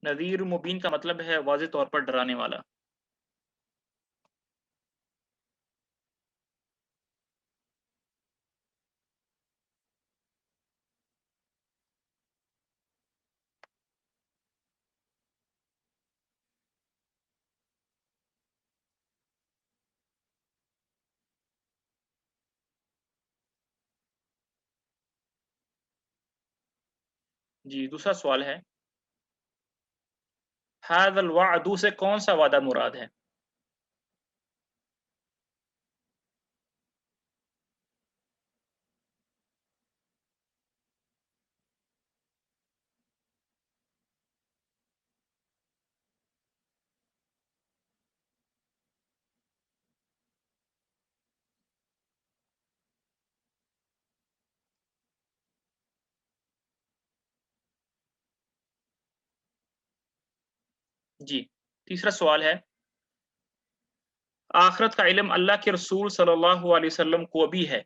نذیر مبین کا مطلب ہے واضح طور پر ڈرانے والا۔ جی دوسرا سوال ہے، ھذا الوعد سے کون سا وعدہ مراد ہے؟ جی تیسرا سوال ہے، آخرت کا علم اللہ کے رسول صلی اللہ علیہ وسلم کو بھی ہے۔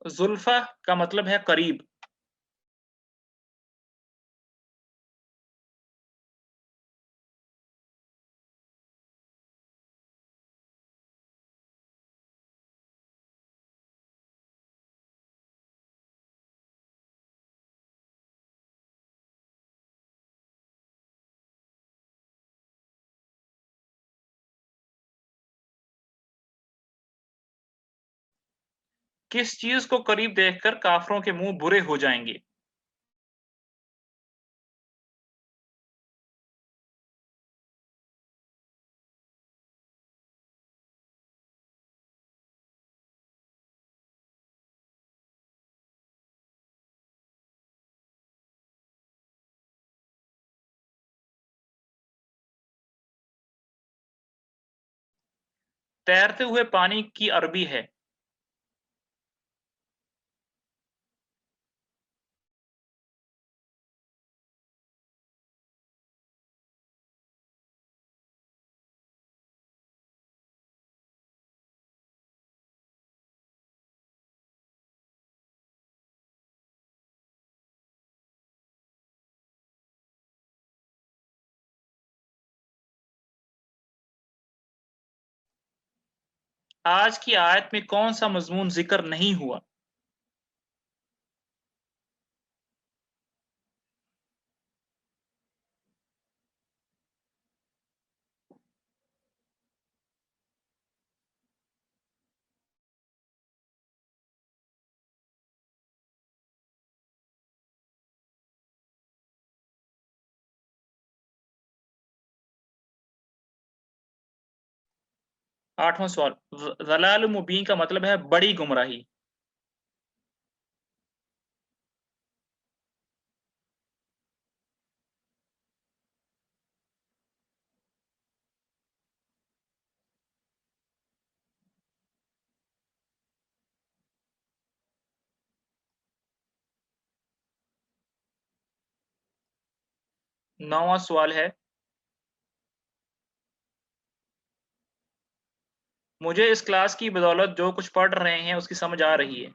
زلفہ کا مطلب ہے قریب۔ کس چیز کو قریب دیکھ کر کافروں کے منہ برے ہو جائیں گے؟ 'تیرتے ہوئے پانی' کی عربی ہے۔ 'آج کی آیت میں کون سا مضمون ذکر نہیں ہوا؟ 8واں سوال، ضلال مبین کا مطلب ہے بڑی گمراہی۔ 9واں سوال ہے، مجھے اس کلاس کی بدولت جو کچھ پڑھ رہے ہیں اس کی سمجھ آ رہی ہے۔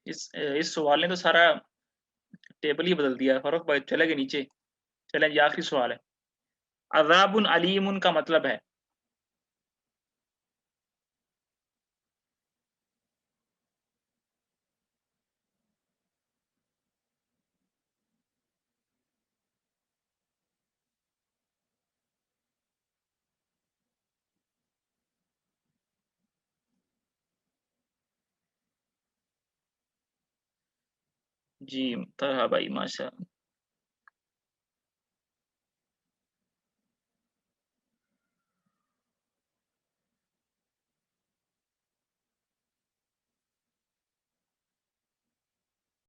اس سوال نے تو سارا ٹیبل ہی بدل دیا ہے، فاروق بھائی چلے گئے نیچے۔ چلیں یہ آخری سوال ہے، عذاب علیم کا مطلب ہے؟ جی، طلحہ بھائی ماشاء